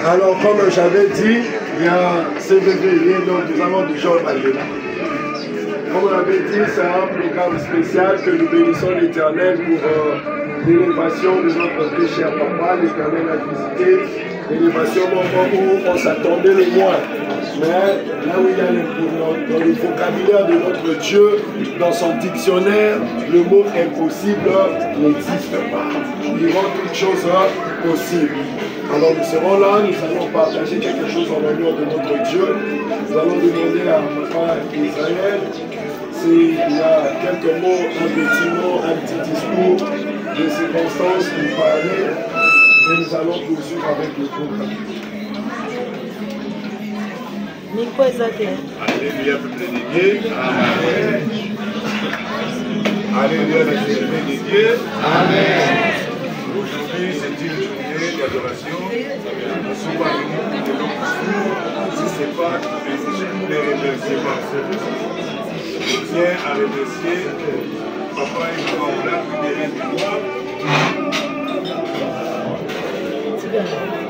Alors, comme j'avais dit, il y a ce février, donc nous avons déjà parlé là. Comme on avait dit, c'est un programme spécial que nous bénissons l'Éternel pour l'élévation de notre très cher papa. L'Éternel a visité l'élévation au moment où on s'attendait le moins. Mais là où il y a dans le vocabulaire de notre Dieu, dans son dictionnaire, le mot impossible n'existe pas. Il rend toutes choses possibles. Alors nous serons là, nous allons partager quelque chose en l'honneur de notre Dieu. Nous allons demander à papa Israël s'il y a quelques mots, un petit discours de circonstances pour parler. Et nous allons poursuivre avec le programme. Alléluia, peuple de Dieu. Amen. Alléluia, la journée de Dieu. Amen. Aujourd'hui, c'est une journée d'adoration. Nous ne sommes pas venus pour de longs discours. Si ce n'est pas les remerciements. Je tiens à remercier papa et maman Oula qui derrière moi.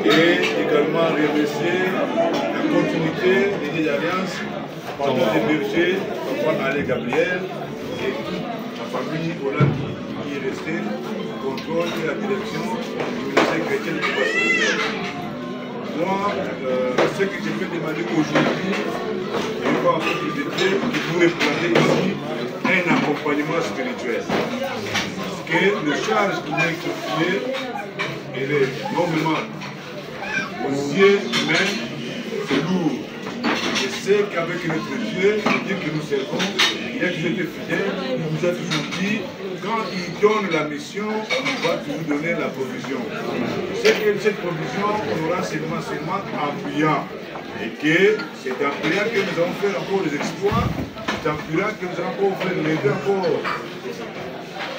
Et également remercier la continuité des alliances, pendant les bergers, papa Alain Gabriel et toute la famille Ola qui est restée, contrôle et la direction du ministère chrétien de Pasteur. Moi, ce que je peux demander aujourd'hui, je vais en fait de vous représenter ici un accompagnement spirituel. Parce que le charge qui m'est confié, il est normalement aux yeux humains, c'est lourd. Je sais qu'avec notre Dieu, le Dieu que nous servons, il a toujours été fidèle, il nous a toujours dit, quand il donne la mission, il va toujours donner la provision. Je sais que cette provision, on aura seulement en priant. Et que c'est en priant que nous allons faire encore des exploits, c'est en priant que nous allons encore faire lever encore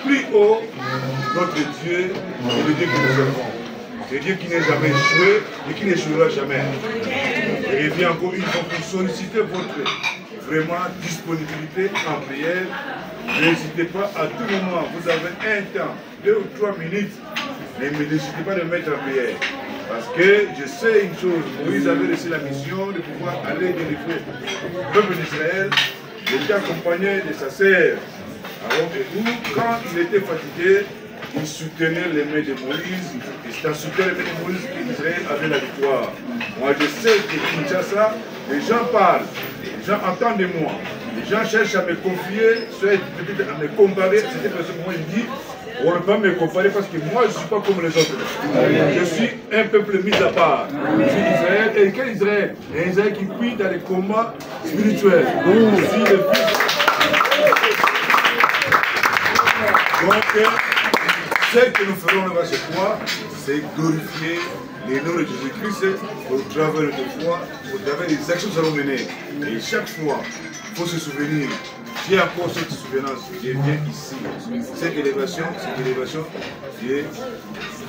plus haut notre Dieu et le Dieu que nous servons. C'est Dieu qui n'est jamais échoué et qui n'échouera jamais. Et revient encore une fois pour solliciter votre vraiment disponibilité en prière. N'hésitez pas à tout moment, vous avez un temps, 2 ou 3 minutes, mais n'hésitez pas de mettre en prière. Parce que je sais une chose, Moïse avait laissé la mission de pouvoir aller délivrer le peuple d'Israël. Il était accompagné de sa sœur. Alors que vous, quand il était fatigué, il soutenait les mains de Moïse, et c'est en soutenant les mains de Moïse qu'Israël avait la victoire. Moi je sais que Kinshasa, les gens parlent, les gens entendent de moi, les gens cherchent à me confier, peut-être à me comparer, c'était parce que moi je dis, on ne peut pas me comparer parce que moi je ne suis pas comme les autres. Je suis un peuple mis à part. Je suis Israël, et quel Israël? Un Israël qui prie dans les combats spirituels. Donc, je suis le fils. Donc, ce que nous ferons là-bas chez toi, c'est glorifier les noms de Jésus-Christ au travers de notre foi, au travers des actions que nous allons mener. Et chaque fois, il faut se souvenir, j'ai encore cette souvenance, je viens ici. Cette élévation qui est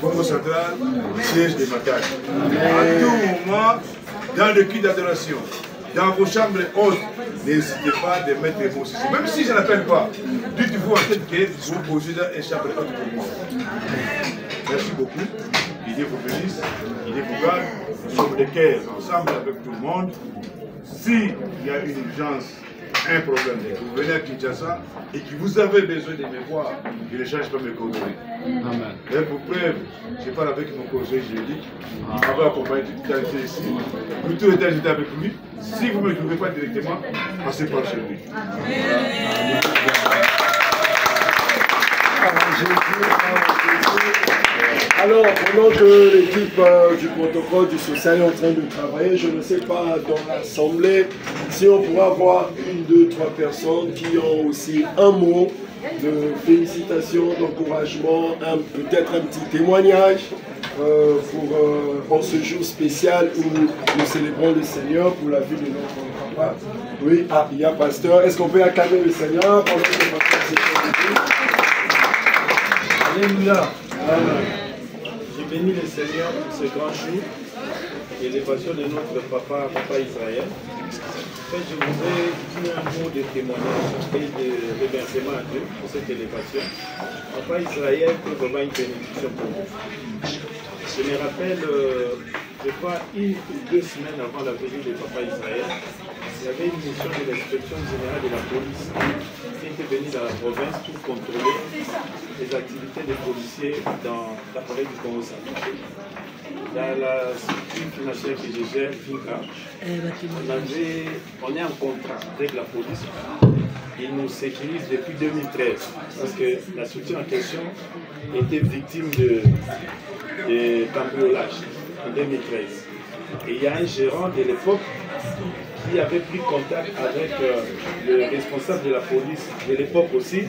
Congo central, siège des Matages. À tout moment, dans le cul d'adoration, dans vos chambres hautes, n'hésitez pas de mettre les mots ici. Même si je n'appelle pas, dites-vous en tête que vous posez dans une chambre haute pour moi. Merci beaucoup. Il Dieu vous bénisse, il Dieu vous garde. Nous sommes des cœurs ensemble avec tout le monde. S'il y a une urgence, un problème, vous venez à Kinshasa et que vous avez besoin de me voir, je ne change pas mes coordonnées. Amen. Et pour preuve, je parle avec mon conseiller juridique, il va accompagner toute l'unité ici. Nous tous les temps, j'étais avec lui. Si vous ne me trouvez pas directement, passez par chez lui. Amen. Alors, pendant que l'équipe du protocole du social est en train de travailler, je ne sais pas dans l'assemblée si on pourra avoir 1, 2, 3 personnes qui ont aussi un mot de félicitations, d'encouragement, peut-être un petit témoignage pour ce jour spécial où nous célébrons le Seigneur pour la vie de notre papa. Oui, il y a pasteur. Est-ce qu'on peut acclamer le Seigneur pendant que le pasteur s'est Alléluia. Je bénis le Seigneur pour ce grand jour, l'élévation de notre papa Israël. En fait, je voudrais dire un mot de témoignage et de remerciement à Dieu pour cette élévation. Papa Israël est vraiment une bénédiction pour nous. Je me rappelle je crois, 1 ou 2 semaines avant la venue de Papa Israël, il y avait une mission de l'inspection générale de la police qui était venue dans la province pour contrôler les activités des policiers dans la province du Congo central. Dans la structure financière que je gère, Finca, on est en contrat avec la police. Ils nous sécurisent depuis 2013 parce que la structure en question était victime de cambriolage en 2013. Et il y a un gérant de l'époque qui avait pris contact avec le responsable de la police de l'époque aussi,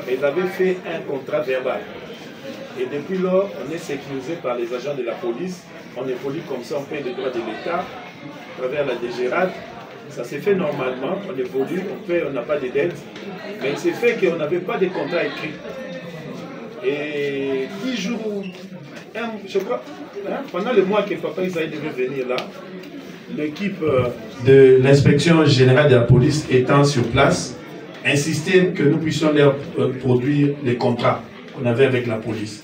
et ils avaient fait un contrat verbal. Et depuis lors, on est sécurisé par les agents de la police, on évolue comme ça, on paye les droits de l'État, à travers la DGRAD. Ça s'est fait normalement, on évolue, on paye, on n'a pas de dettes, mais il s'est fait qu'on n'avait pas de contrat écrit. Et 10 jours, je crois, pendant le mois que Papa Isaïe devait venir là, l'équipe de l'inspection générale de la police étant sur place, insistait que nous puissions leur produire les contrats qu'on avait avec la police.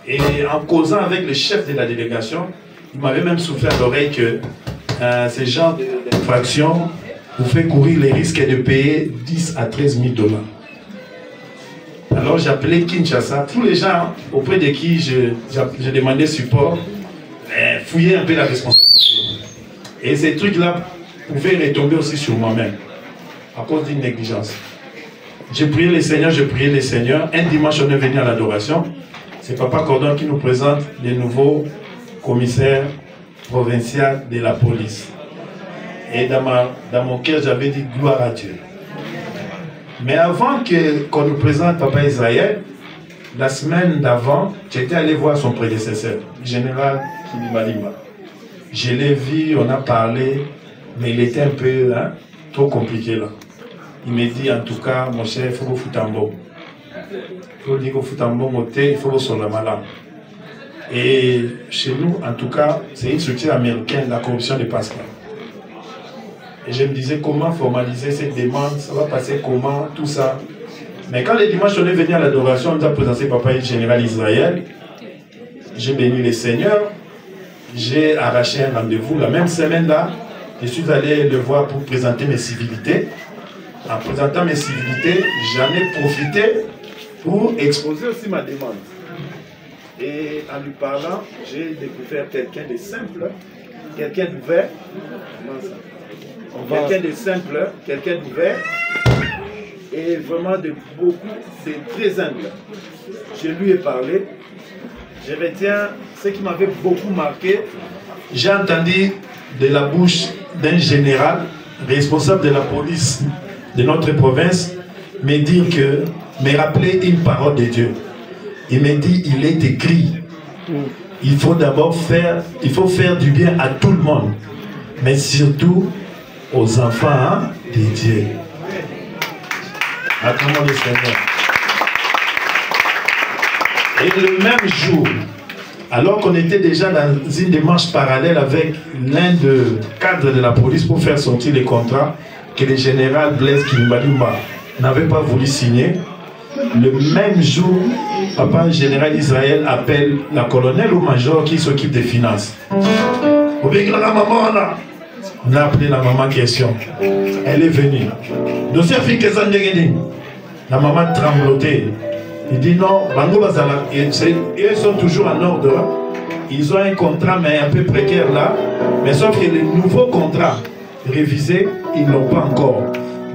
Et en causant avec le chef de la délégation, il m'avait même soufflé à l'oreille que ce genre d'infraction vous fait courir les risques de payer 10 à 13 000 $. Alors j'appelais Kinshasa, tous les gens auprès de qui je demandais support, fouillaient un peu la responsabilité. Et ces trucs-là pouvaient retomber aussi sur moi-même, à cause d'une négligence. J'ai prié les seigneurs, Un dimanche, on est venu à l'adoration. C'est Papa Cordon qui nous présente les nouveaux commissaires provinciaux de la police. Et dans mon cœur, j'avais dit gloire à Dieu. Mais avant qu'on nous présente Papa Israël, la semaine d'avant, j'étais allé voir son prédécesseur, le général Kilimalima. Je l'ai vu, on a parlé, mais il était un peu trop compliqué là. Il m'a dit en tout cas, mon cher, il faut que vous foutez en bon. Il faut dire que vous foutez en bon côté, il faut que vous soyez malade. Et chez nous, en tout cas, c'est une structure américaine, la corruption des passeports. Et je me disais comment formaliser cette demande, ça va passer comment, tout ça. Mais quand le dimanche on est venu à l'adoration, on nous a présenté Papa le général Israël. J'ai béni les seigneurs, j'ai arraché un rendez-vous. La même semaine-là, je suis allé le voir pour présenter mes civilités. En présentant mes civilités, j'en ai profité pour exposer aussi ma demande. Et en lui parlant, j'ai découvert quelqu'un de simple, quelqu'un d'ouvert. Quelqu'un de simple, quelqu'un d'ouvert. Et vraiment de beaucoup, c'est très humble. Je lui ai parlé. Je retiens ce qui m'avait beaucoup marqué. J'ai entendu de la bouche d'un général responsable de la police de notre province me rappeler une parole de Dieu. Il m'a dit, il est écrit, il faut d'abord faire du bien à tout le monde, mais surtout aux enfants de Dieu. Acclamons le Seigneur. Et le même jour, alors qu'on était déjà dans une démarche parallèle avec l'un des cadres de la police pour faire sortir les contrats que le général Blaise Kimbalumba n'avait pas voulu signer, le même jour, Papa général Israël appelle la colonelle ou major qui s'occupe des finances. On a appelé la maman question. Elle est venue. La maman tremblotait. Il dit non, ils sont toujours en ordre. Ils ont un contrat mais un peu précaire là. Mais sauf que les nouveaux contrats révisés, ils n'ont pas encore.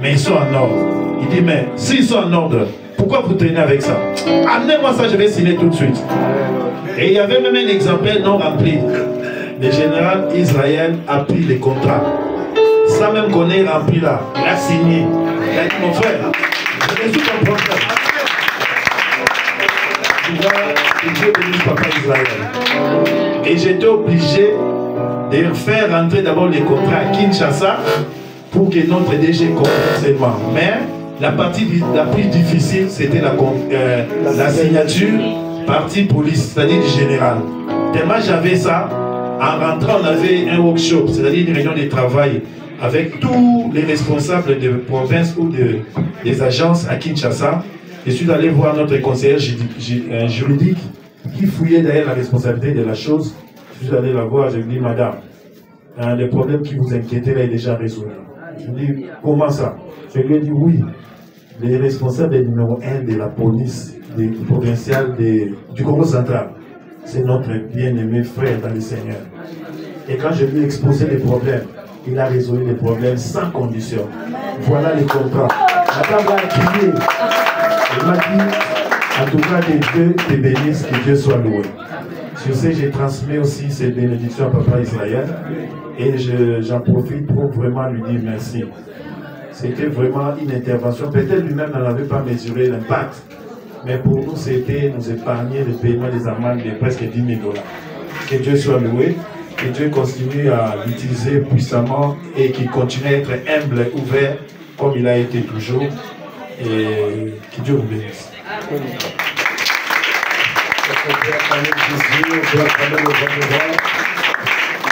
Mais ils sont en ordre. Il dit mais s'ils sont en ordre, pourquoi vous traînez avec ça? Amenez-moi ça, je vais signer tout de suite. Et il y avait même un exemplaire non rempli. Le général Israël a pris les contrats. Sans même qu'on ait rempli là. Il a signé. Il a dit mon frère, je vais tout comprendre. Dieu bénisse Papa Israël. Et j'étais obligé de faire rentrer d'abord les contrats à Kinshasa pour que notre DG comprenne seulement. Mais la partie la plus difficile, c'était la signature partie police, c'est-à-dire du général. Tellement j'avais ça, en rentrant, on avait un workshop, c'est-à-dire une réunion de travail avec tous les responsables de province ou des agences à Kinshasa. Je suis allé voir notre conseiller juridique qui fouillait derrière la responsabilité de la chose. suis allé la voir, je lui ai dit, madame, le problème qui vous inquiétait là est déjà résolu. Je lui ai dit, comment ça? Je lui ai dit, oui, les responsables numéro 1 de la police provinciale du Congo central, c'est notre bien-aimé frère dans le Seigneur. Et quand je lui ai exposé les problèmes, il a résolu les problèmes sans condition. Voilà les contrats. Madame a crié. Il m'a dit, en tout cas, que Dieu te bénisse, que Dieu soit loué. Sur ce, j'ai transmis aussi ces bénédictions à Papa Israël. Et j'en profite pour vraiment lui dire merci. C'était vraiment une intervention. Peut-être lui-même n'en avait pas mesuré l'impact. Mais pour nous, c'était nous épargner le paiement des amendes de presque 10 000 $. Que Dieu soit loué. Que Dieu continue à l'utiliser puissamment et qu'il continue à être humble et ouvert comme il a été toujours. Et que Dieu vous bénisse.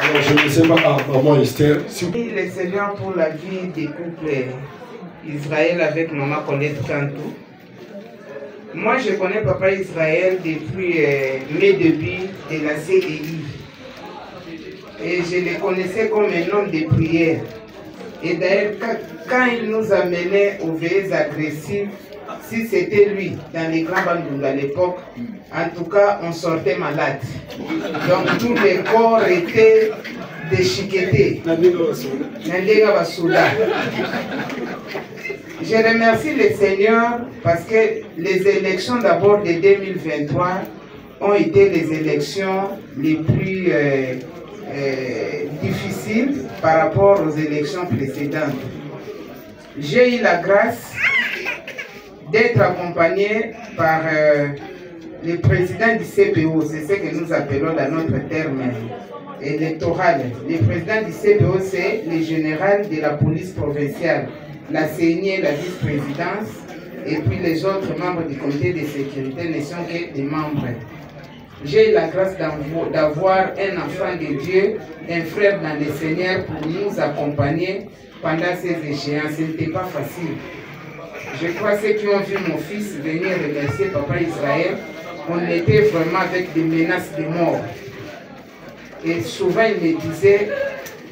Alors, je ne sais pas, maman Esther. Le Seigneur pour la vie des couples Israël avec maman Colette Kantou. Moi, je connais Papa Israël depuis mes débuts de la CDI. Et je le connaissais comme un homme de prière. Et d'ailleurs, quand il nous amenait aux veillées agressives, si c'était lui, dans les grands bandouls à l'époque, en tout cas, on sortait malade. Donc, tous les corps étaient déchiquetés. Je remercie le Seigneur parce que les élections d'abord de 2023 ont été les élections les plus difficiles par rapport aux élections précédentes. J'ai eu la grâce d'être accompagné par le président du CPO, c'est ce que nous appelons dans notre terme électoral. Le président du CPO, c'est le général de la police provinciale, la CENI, la vice-présidence, et puis les autres membres du comité de sécurité ne sont que des membres. J'ai eu la grâce d'avoir un enfant de Dieu, un frère dans le Seigneur pour nous accompagner pendant ces échéances. Ce n'était pas facile. Je crois que ceux qui ont vu mon fils venir remercier Papa Israël, on était vraiment avec des menaces de mort. Et souvent il me disait,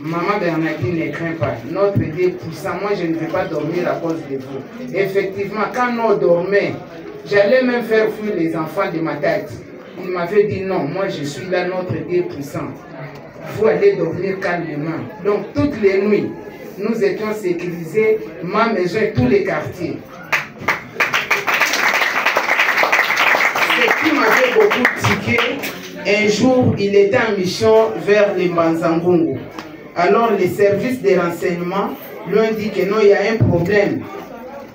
maman Bernardine ne craint pas, notre Dieu puissant, moi je ne vais pas dormir à cause de vous. Effectivement, quand nous dormions, j'allais même faire fuir les enfants de ma tête. Il m'avait dit non, moi je suis là, notre Dieu puissant. Vous allez dormir calmement. Donc toutes les nuits, nous étions sécurisés, ma maison et tous les quartiers. Ce qui m'avait beaucoup tiqué, un jour il était en mission vers les Mbanzangungu. Alors les services de renseignement lui ont dit que non, il y a un problème.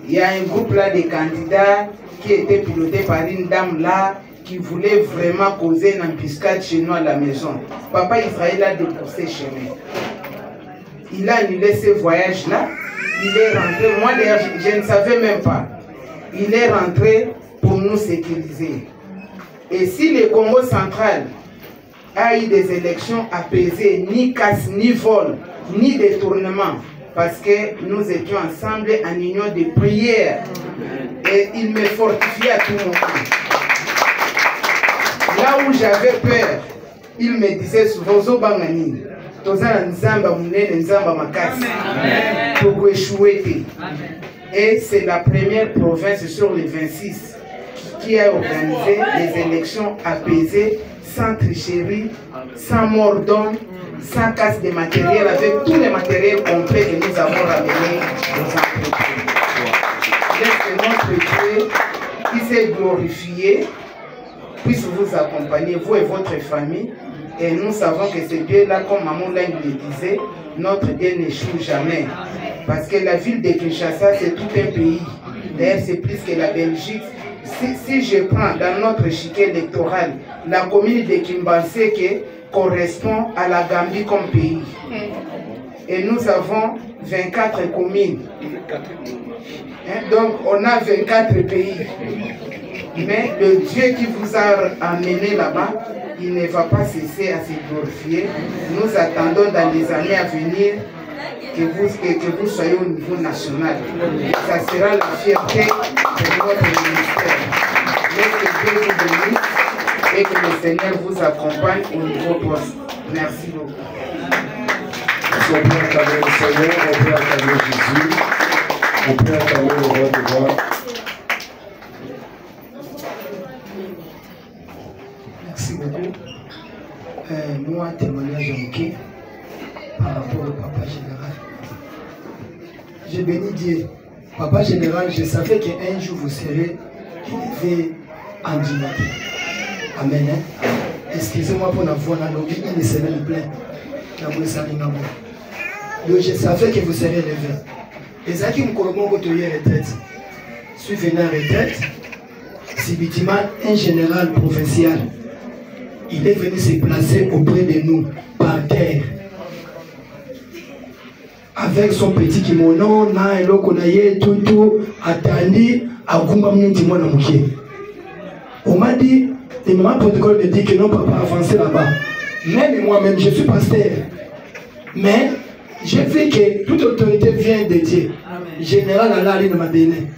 Il y a un groupe là de candidats qui était piloté par une dame là qui voulait vraiment causer une embuscade chez nous à la maison. Papa Israël a déboursé chemin. Il a annulé ce voyage-là. Il est rentré. Moi, d'ailleurs, je ne savais même pas. Il est rentré pour nous sécuriser. Et si le Congo central a eu des élections apaisées, ni casse, ni vol, ni détournement, parce que nous étions ensemble en union de prière. Et il me fortifiait à tout moment. Là où j'avais peur, il me disait souvent, Zobangani, Tozana Nzamba Mounene Nzamba Makasi, pour échouer. Et c'est la première province sur les 26 qui a organisé les élections apaisées, sans tricherie, sans mort d'homme, sans casse de matériel, avec tous les matériels complets que nous avons ramenés aux entreprises. Laissez notre Dieu qui s'est glorifié puisse vous accompagner, vous et votre famille. Et nous savons que ce Dieu-là, comme Maman Lang le disait, notre Dieu n'échoue jamais. Parce que la ville de Kinshasa, c'est tout un pays. D'ailleurs, c'est plus que la Belgique. Si je prends dans notre chiquet électoral, la commune de Kimbansé qui correspond à la Gambie comme pays. Et nous avons 24 communes. Donc, on a 24 pays. Mais le Dieu qui vous a amené là-bas, il ne va pas cesser à se glorifier. Nous attendons dans les années à venir que vous soyez au niveau national. Ça sera la fierté de notre ministère. Laissez Dieu vous bénisse et que le Seigneur vous accompagne au niveau poste. Merci beaucoup. On peut acclamer le Seigneur, on peut acclamer Jésus, on peut acclamer le roi de roi. Merci beaucoup. Moi, témoignage manqué par rapport au Papa Général. Je bénis Dieu. Papa Général, je savais qu'un jour vous serez élevé en dignité. Amen. Hein? Excusez-moi pour la voix, la lobby, il est le plein. Donc je savais que vous serez élevé. Et ça qui me colombe au retraite. Je suis venu en retraite. C'est bâtiment un général provincial. Il est venu se placer auprès de nous, par terre. Avec son petit kimono, na eloko na ye, tout, attendu, à Gumba Mnentimon na Mouké. On m'a dit, le maman protocole me dit que non, papa, avancer là-bas. Même moi-même, je suis pasteur. Mais, j'ai vu que toute autorité vient de Dieu. Général Allah de m'a donné.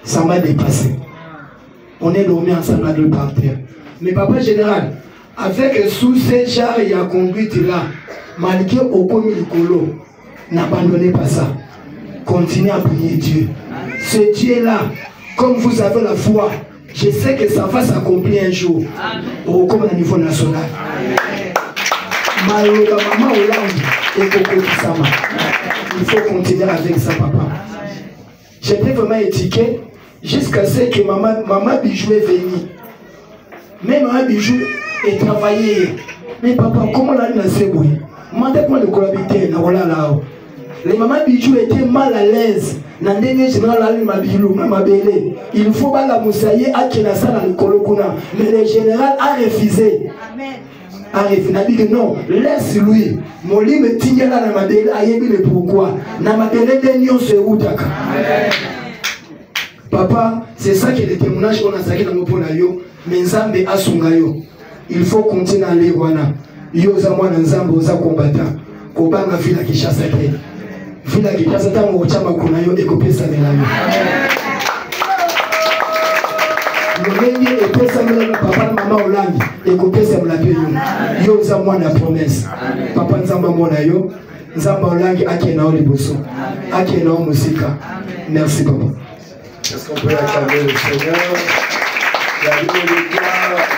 Ça m'a dépassé. On est dormi ensemble à deux par terre. Mais papa général, avec sous ces chars et la conduite là, malgré aucun micolo, n'abandonnez pas ça. Continuez à prier Dieu. Ce Dieu-là, comme vous avez la foi, je sais que ça va s'accomplir un jour, comme au niveau national. Maman Hollande et Coco Kisama. Il faut continuer avec ça, papa. J'étais vraiment étiqueté jusqu'à ce que maman Bijou est venue. Mais maman Bijou est travaillée. Mais papa, comment la nuit s'est bouée? Mandez-moi le cohabiter, les mamans Bijou étaient mal à l'aise. Il faut pas la moussailler à Kenasa le Kolokuna. Mais le général a refusé. A refusé. Il a dit que non, laisse-lui. Mon lit me tient là dans ma belle. Aïe, mais pourquoi? Dans ma belle, l'union se routaka. Papa, c'est ça qui est le témoignage qu'on a saqué dans mon ponayo. Mais Nzambe a sungayo. Il faut continuer à aller wana. Yo zamwa Nzambe oza combattant. Kobanga vila Kinshasa ke. Vila Kinshasa tango chama kuna yo ekopesa melayo. Molenge epesa melayo papa mama Hollande ekopesa melayo yo. Yo zamwa na promesse. Papa Nzamba mona yo. Nzamba Hollande akena o liboso. Akena o musika. Merci papa. Est-ce qu'on peut acclamer le Seigneur? La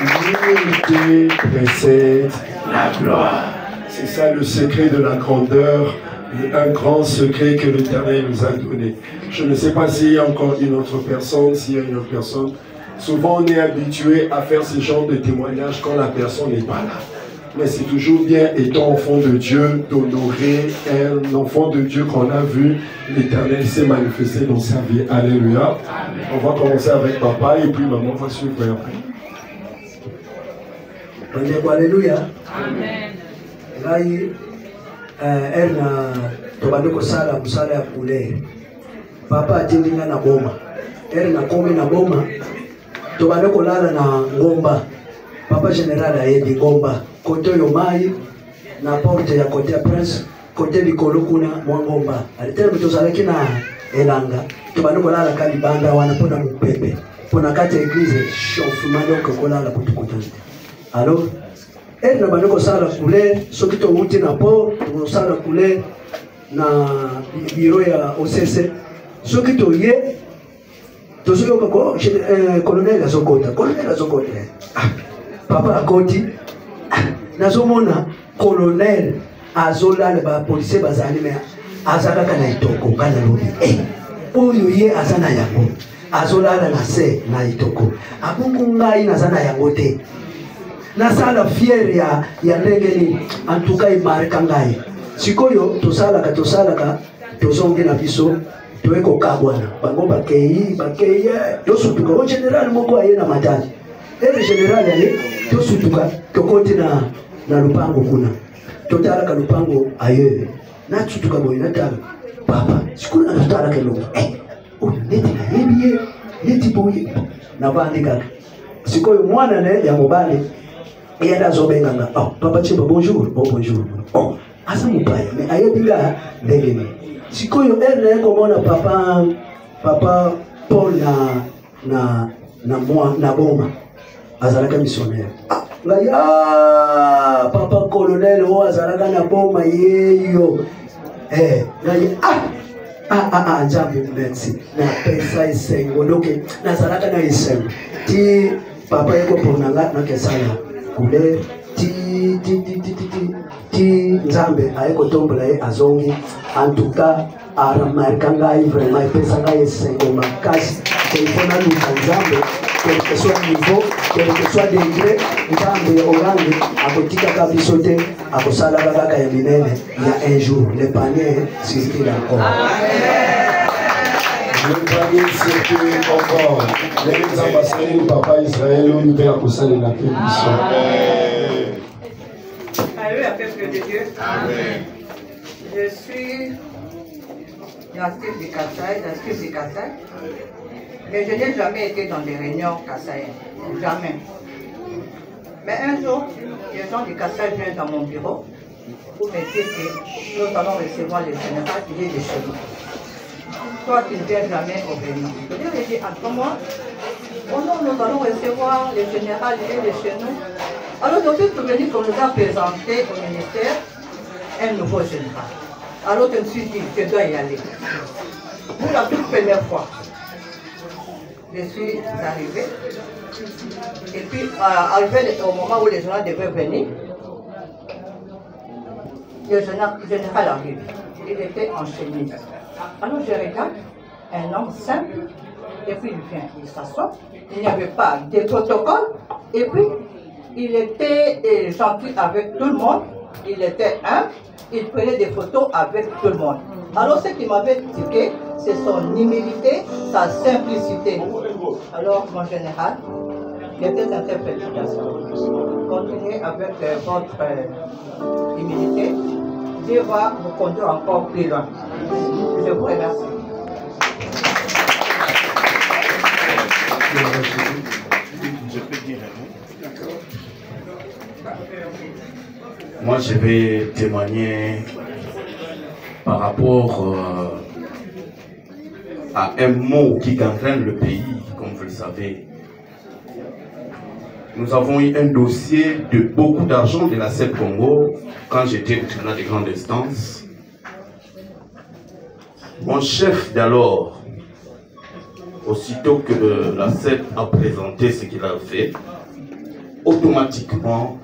l'unité précède la gloire. C'est ça le secret de la grandeur, un grand secret que l'Éternel nous a donné. Je ne sais pas s'il y a encore une autre personne, s'il y a une autre personne. Souvent on est habitué à faire ce genre de témoignage quand la personne n'est pas là. Mais c'est toujours bien, étant enfant de Dieu, d'honorer un enfant de Dieu qu'on a vu. L'Éternel s'est manifesté dans sa vie. Alléluia. On va commencer avec papa et puis maman va suivre après. Alléluia. Amen. Lai, erna tobandoko sala musala ya kule. Papa atindinga na boma. Erna komi na boma. Tobandoko lala na ngomba. Papa général a aidé ngomba. Côté Yomai, na porte ya côté Prince, côté Likolo kuna Mwangomba. Alitele mtozaleki na elanga. Tobandoko lala kalibanda wanapona mupepe. Pona kati église chauffement donc kolala kutukutante. Alors, elle n'a pas de sala couleur, ce qui est outil na port, to sala couleur na bureau ya OCC. Ce qui est yé, to ce que colonel Azokota, Ah, papa akoti. Nazomona colonel azola le ba policier bazali mais azaka kana itoko kana lobi. Oyo ye azana yango. Azola na se na itoko. Abungu ngai nazana yango te. Nasala fier ya ndenge ni antuka imarika ngai. Sikoyo tosalaka tozonge na biso toeko kabwana. Bango bakei tosutuka o general moko aye na matani. Le general aye tosutuka tokoti na lupango kuna. Totalaka lupango aye. Na tutuka boy natala. Papa, sikuna natala ke longo. O neti na yebiye, neti boy na bandika. Sikoyo mwana ne ya mobale. Et elle a zobé nganga. Oh, papa Chimba, bonjour. Oh, bonjour. Oh, asa mupaya. Mais aye binga ndengeni. Sikoyo elle comme on a papa Paul na boma. Azalaka missionnaire. Ah, ngai papa colonel o azalaka na boma yeyo ngai nzambe merci napesa esengo doke nazalaka na esengo ti papa ekopona nga nakesala couleur ti nzambe ayekotombola ye azongi en tout cas aramarika ngai vraiment epesa ngai esengo makasi telefona luka nzambe quel que soit niveau quel que soit degré nzambe orange akotikaka biso te akosalaka kaka ya minene ya un jour le panier circule encore. Le panier circule encore. Les ambassadeurs papa Israël ont fait accoster la pétition. Alléluia, peuple de Dieu. Amen. Je suis natif du Kasaï, mais je n'ai jamais été dans des réunions kassaïennes. Jamais. Mais un jour, les gens du Kasaï viennent dans mon bureau pour me dire que nous allons recevoir le général qui est de chez nous. Toi, tu ne viens jamais aux réunions. Je lui ai dit, moi, oh non, nous allons recevoir le général qui est de chez nous. Alors, je me suis souvenu qu'on nous a présenté au ministère un nouveau général. Alors, je me suis dit, je dois y aller. Pour la toute première fois, je suis arrivée. Et puis, arrivé au moment où les gens devaient venir, le général arrive. Il était en chemise. Alors, je regarde un homme simple, et puis il vient, il s'assoit. Il n'y avait pas de protocole, et puis il était gentil avec tout le monde. Il était humble, il prenait des photos avec tout le monde. Alors, ce qui m'avait tiqué, c'est son humilité, sa simplicité. Alors, mon général, j'ai des interprétations. Continuez avec votre humilité. Dieu va vous conduire encore plus loin. Je vous remercie. Je peux dire un mot. Moi, je vais témoigner par rapport à un mot qui gangrène le pays, comme vous le savez. Nous avons eu un dossier de beaucoup d'argent de la CEP Congo quand j'étais au tribunal des grandes instances. Mon chef d'alors, aussitôt que la CEP a présenté ce qu'il a fait, automatiquement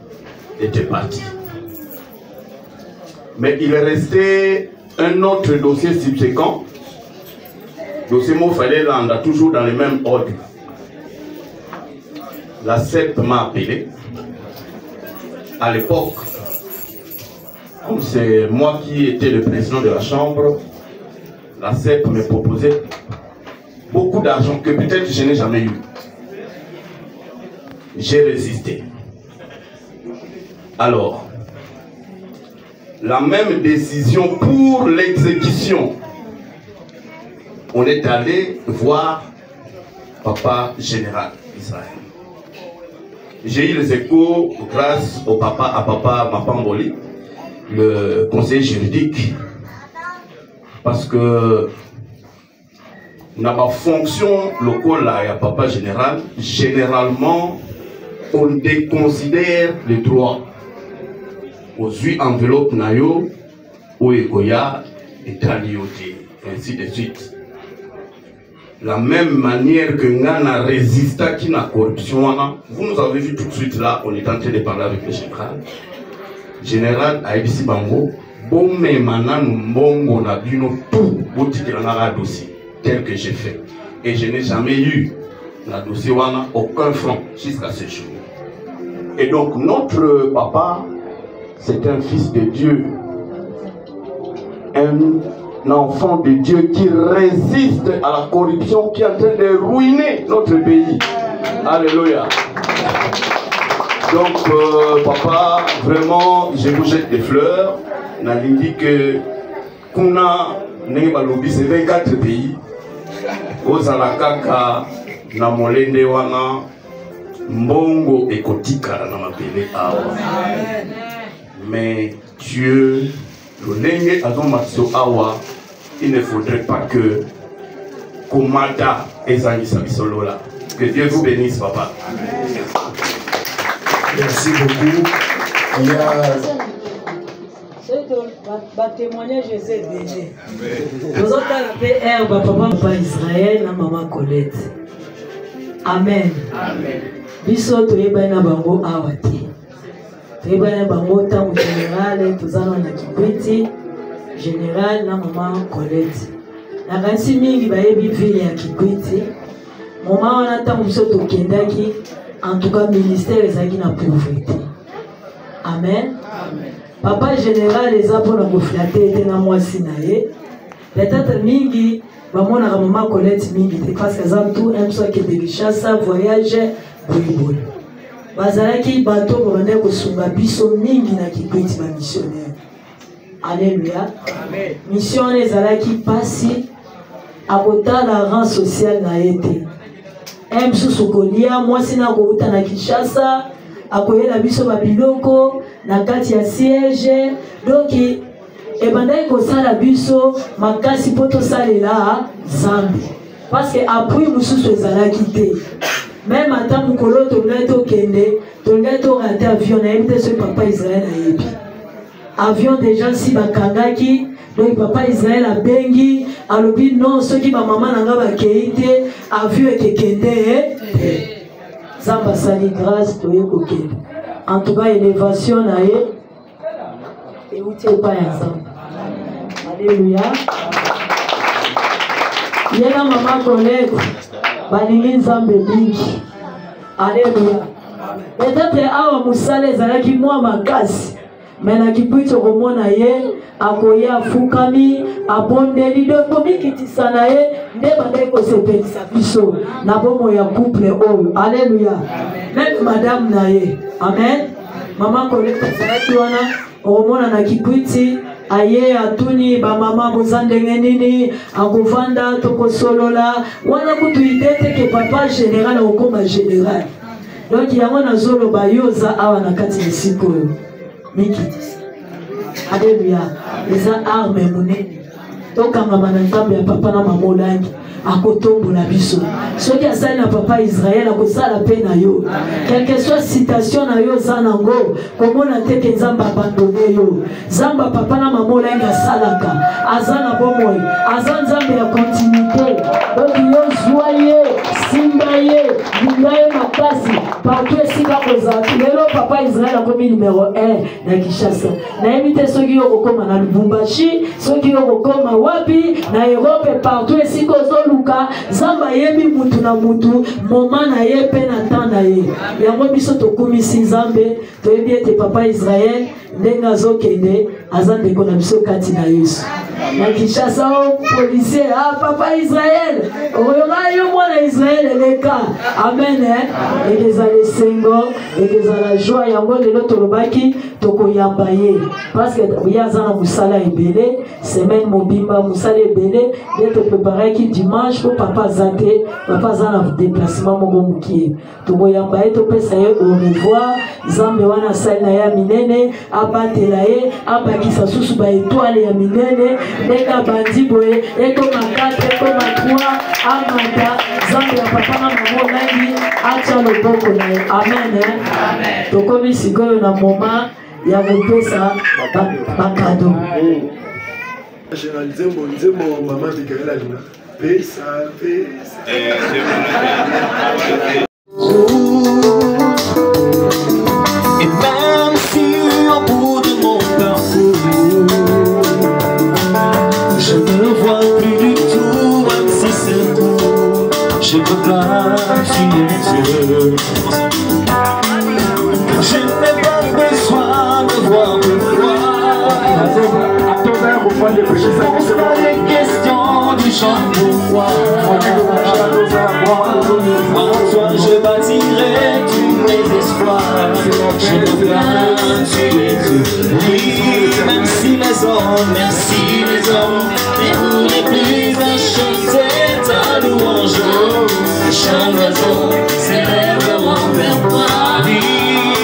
était parti. Mais il est resté un autre dossier subséquent. Dossier Mofalé Landa, toujours dans le même ordre. La CEP m'a appelé. À l'époque, comme c'est moi qui étais le président de la Chambre, la CEP me proposait beaucoup d'argent que peut-être je n'ai jamais eu. J'ai résisté. Alors, la même décision pour l'exécution. On est allé voir Papa Général Israël. J'ai eu les échos grâce au à Papa Mapamboli, le conseiller juridique, parce que dans ma fonction locale à Papa Général, généralement, on déconsidère les droits aux 8 enveloppes nayo, ou ekoya, et talioté, ainsi de suite. La même manière que Ngana résista qui n'a corruption, vous nous avez vu tout de suite là, on est en train de parler avec le général. Général Aïbisi Bango, bon mais maintenant nous na bino tout le dossier tel que j'ai fait. Et je n'ai jamais eu la dossier wana aucun franc jusqu'à ce jour. Et donc notre papa, c'est un fils de Dieu, un enfant de Dieu qui résiste à la corruption qui est en train de ruiner notre pays. Alléluia. Donc, papa, vraiment, je vous jette des fleurs. On a dit que Kuna Nebalobi, c'est 24 pays. Ozalakaka, Namolende Wana, Mbongo et Kotika, Namapele Awa. Mais Dieu, le Azomatso Awa, il ne faudrait pas que Komata et Zanisa Bisolola. Que Dieu vous bénisse, papa. Merci beaucoup. Il y a... témoignage eza ebele tozotala mpe ere papa Israël na mama Colette. Amen. Biso toyebani na bango awa te, toyebani na bango ntango général tozana na Kikwiti général na mama Colette. Nakanisi mingi bayebi ville ya Kikwiti moma wana ntango biso tokendaki en tout cas ministère ezalaki na pauvreté. Amen. Papa général eza mpona koflate ete na mwasi na ye peut-être mingi bamonaka mama Colette mingi te parce que aza tout un soir ke de Kinshasa voyage boyeboye bazalaki bato babande kosunga biso mingi na Kikwiti bamissionnaire. Alléluia. Mission wana ezalaki mpasi akotala rang social na ye te. Mosusu kolia mwasi na kouta na Kinshasa akoyela biso babiloko na kati ya siège donc ebandaki kosala biso makasi mpo tosalela Nzambe parce que appui mosusu ezalaki te. Même ata mokolo tolingai tokende tolingai torate avion nayebi te soki papa Israël ayebi avion déjà si bakangaki donc papa Israël abengi alobi non soki bamama na nga bakei te avion ekekende te. Zamba sali grâce toye kokende. En tout cas élévation na ye euti epai ya Nzambe. Alléluia. Yena mama Colette balingi Nzambe mingi. Alléluia. Peut-être awa mosala ezalaki mwa makasi mais na Kikwiti komona ye akoya afukami abondeli donc mikitisa na ye nde bandaki kosepelisa biso na bomo ya couple oyo. Alléluia. Même madame na ye. Amen. Mama Colette azalaki wana okomona na Kikwiti aye atuni bamama boza ndenge nini akovanda tokosolola wana kutu idete ke papa général okoma général donc yango nazoloba yo oza awa na kati ya esika oyo mikitisa. Alléluia. Eza arme monene tokangama na Nzambe ya papa na mama olangi akotombola biso soki asali na papa Israël akosala pe na yo quelle que soit citation na yo za nango komona te ke Nzambe abandone yo. Nzambe papa na mama olangi asalaka aza na bomoi aza Nzambe ya continuité donc yo zwa ye simba ye linga ye makasi partout esika kozala lelo papa Israël akomi numéro 1 na Kinshasa. Nayebi te soki yo kokoma na Lubumbashi soki yo kokoma wapi na Europe partout esika ozoluka Nzambe yebi mutu na mutu moma na ye pe na temps na ye. Yango biso tokumisi Nzambe toyebi ete papa Israël ndenge azokende aza ndeko na biso kati na Yesu. Na Kinshasa policier papa Israël oyoka yo mwana Israël eleka. Amen. Ekezala esengo ekezala joie yango lelo tolobaki tokoyamba ye parce que ye aza na mosala ebele semaine mobimba mosala ebele nde topreparaki dimanche po papa aza te papa aza na déplacement moko mokie tokoyamba ye topesa ye au revoir. Nzambe wana asali na ye ya minene abatela ye abakisa susu baetoile ya minene ndenge abandi boye ekoma 4 ekoma 3 amata Nzambe ya papa na mama olangi atia loboko na ye. Amen. Tokomi sikoyo na moma ya kopesa bakado généralisé mon maman de Kerala Luna pesa. Et même si au bout de mon parcours je ne vois plus du tout, même si c'est court, je peux pas finir les yeux. Je n'ai pas besoin de voir pourquoi. Pose pas les questions du chant pourquoi. En toi je bâtirai tous mes espoirs. Je veux bien tuer tout. Oui, même si les hommes, merci les hommes, mais vous les plus à chanter ta louange. Les chants d'oiseaux s'élèveront vers toi. Oui,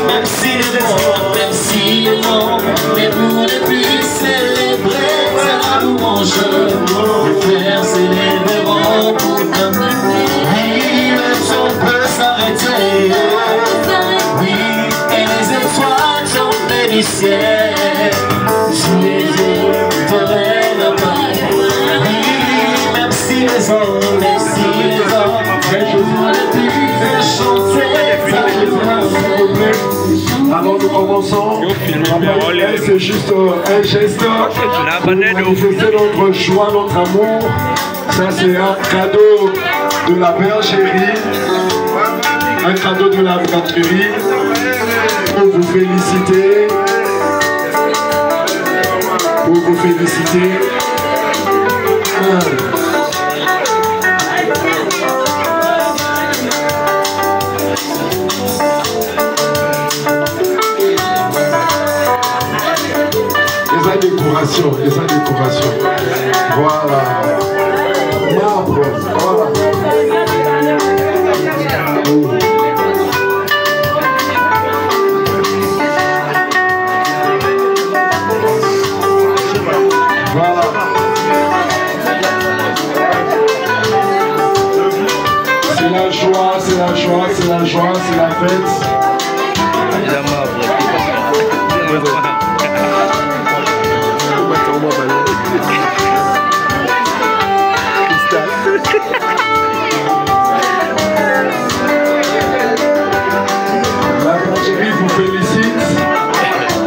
même si les hommes, merci les hommes, mais vous les plus célébrer ta louange. Les frères s'élèveront pour t'aimer. Oui, le temps peut s'arrêter. Oui, et Alors nous commençons. C'est juste un geste pour manifester notre joie, notre amour. Ça c'est un cadeau de la bergerie. Un cadeau de la bergerie pour vous féliciter. Pour vous féliciter. Les décorations. Voilà. Marbre. Voilà. Voilà. C'est la joie, c'est la joie, c'est la joie, c'est la fête. La bergerie vous félicite.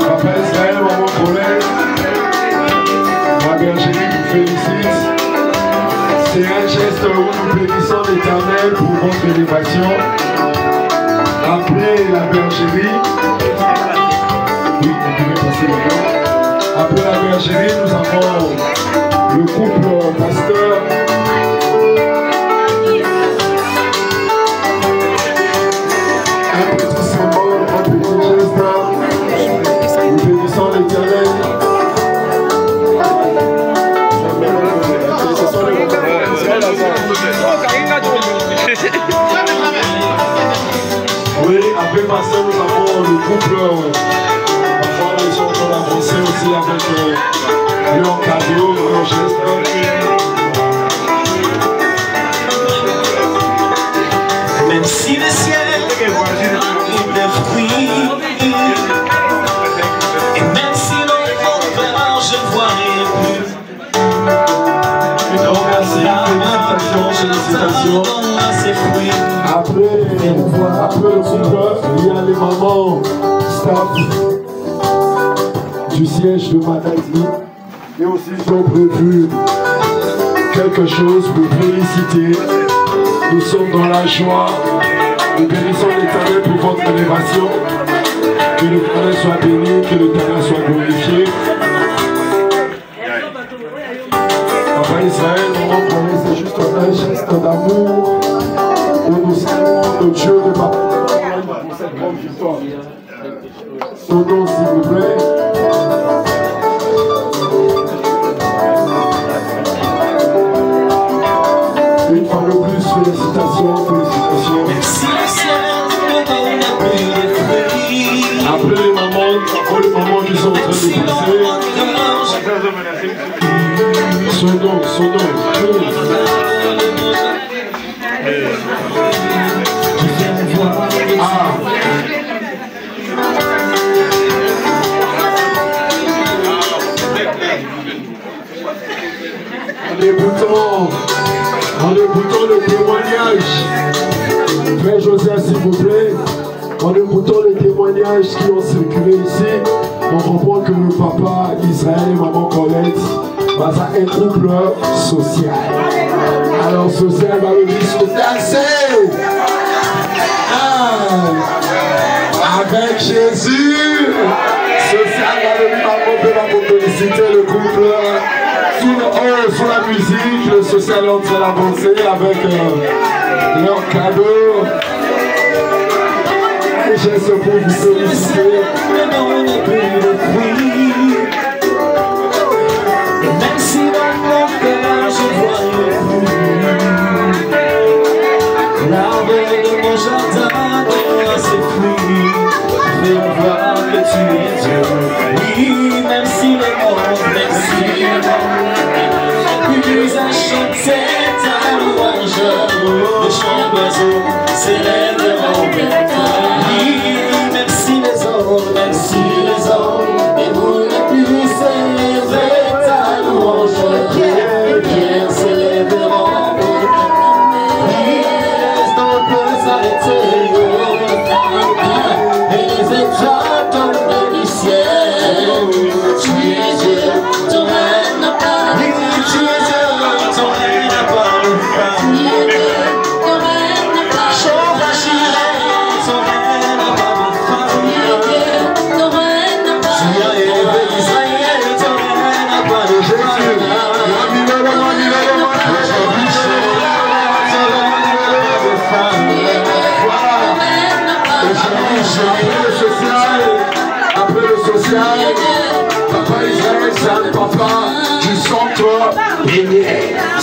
Papa Israël, maman Colette. La bergerie vous félicite. C'est un geste où nous bénissons l'Éternel pour votre élévation. Après la bergerie, oui, vous pouvez passer maintenant. Après la bergerie, nous avons le couple pasteur. Un petit symbole, un petit geste. Nous bénissons l'Éternel. Oui, après pasteur, nous avons le couple. Parfois, ils sont en train d'avancer aussi avec leur cadeau, leur geste. Même si le ciel est de fruits, et même si l'on verra, je ne vois rien plus. Félicitations. Après le couple, il y a les mamans staff du siège de Matadi. Et aussi, ils ont prévu quelque chose pour féliciter. Nous sommes dans la joie. Nous bénissons l'Éternel pour votre élévation. Que l'Éternel soit béni, que l'Éternel soit glorifié. Papa Israël, maman Colette, c'est juste un geste d'amour. Et nous saluons le Dieu de Papa pour cette grande victoire. Son nom, s'il vous plaît. Une fois de plus, félicitations, félicitations. Après les mamans qui sont en train de passer. Son nom. En écoutant le témoignage, Frère Joseph, s'il vous plaît, en écoutant les témoignages qui ont circulé ici, on comprend que le papa Israël et maman Colette, c'est un couple social. Alors, social va le dire social, c'est avec Jésus. Social va le dire, on peut féliciter le couple. Sous la musique, le social est en train d'avancer avec leur cadeau. Et j'ai ce pour vous féliciter. Et même si dans mon cœur je vois l'arbre de mon jardin doit ses fruits, je vais voir que tu es Dieu. Oui, même si le monde, même si le monde plus à chanter ta louange, le chant d'oiseaux s'élèveront vers toi. Oui, même si les hommes, et vous ne plus s'élever ta louange, les pierres s'élèveront. Oui, les temps peuvent s'arrêter, et les étoiles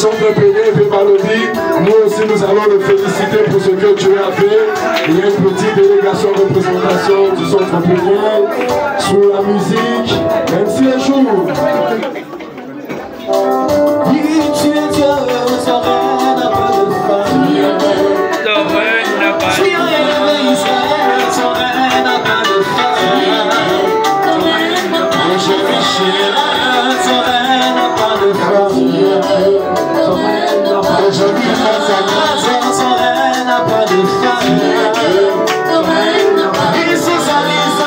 Centre Péné et Malobie, nous aussi nous allons le féliciter pour ce que tu as fait. Il y a une petite délégation de représentation du Centre Péné sur la musique, même si les jours. Tu es Dieu, ton règne n'a pas de fin. Tu es Israël, ton règne n'a pas de fin. Aujourd'hui chez ton règne n'a pas de fin. Aujourd'hui face à grâce, ton règne n'a pas de fin. Et sous sa liste,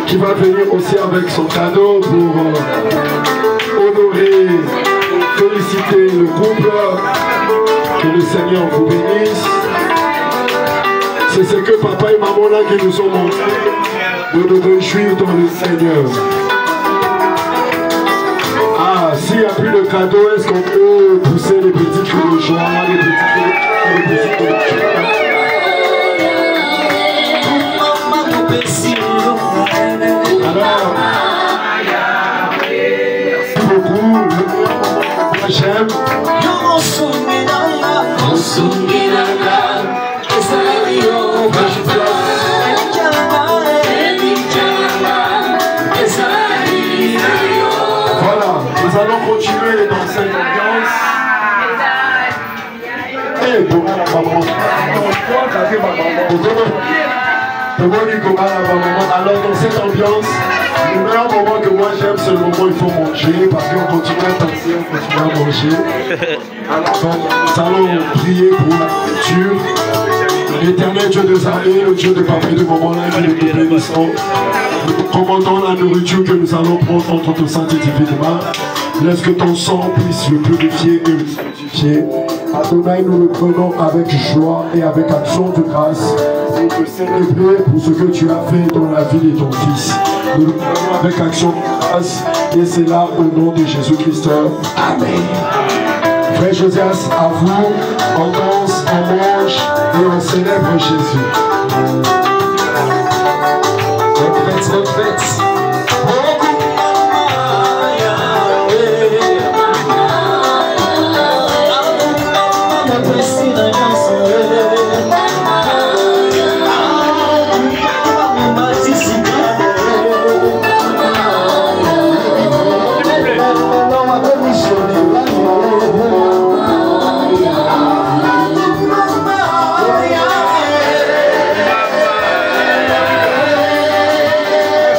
qui va venir aussi avec son cadeau pour honorer, féliciter le couple. Que le Seigneur vous bénisse. C'est ce que papa et maman là qui nous ont montré, de nous réjouir dans le Seigneur. Ah, s'il n'y a plus de cadeaux, est-ce qu'on peut pousser les petits cris de joie, les petits cris de joie? Alors, merci beaucoup. Moi j'aime. Voilà, nous allons continuer dans cette ambiance. Et pour la maman. Alors dans cette ambiance, le meilleur moment que moi j'aime, c'est le moment où il faut manger, parce qu'on continue à danser, on continue à manger. Alors donc, nous allons prier pour la nourriture. L'éternel Dieu des armées, le Dieu de papa et de maman, là, qui nous bénissons. Nous commandons la nourriture que nous allons prendre entre ton sang et divinement. Laisse que ton sang puisse le purifier et le sanctifier. Adonai, nous le prenons avec joie et avec action de grâce pour te célébrer pour ce que tu as fait dans la vie de ton Fils. Nous le prenons avec action de grâce et c'est là au nom de Jésus-Christ. Amen. Frère Josias, à vous, on danse, on mange et on célèbre Jésus. Bonne fête.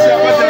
Merci à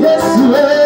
Yes,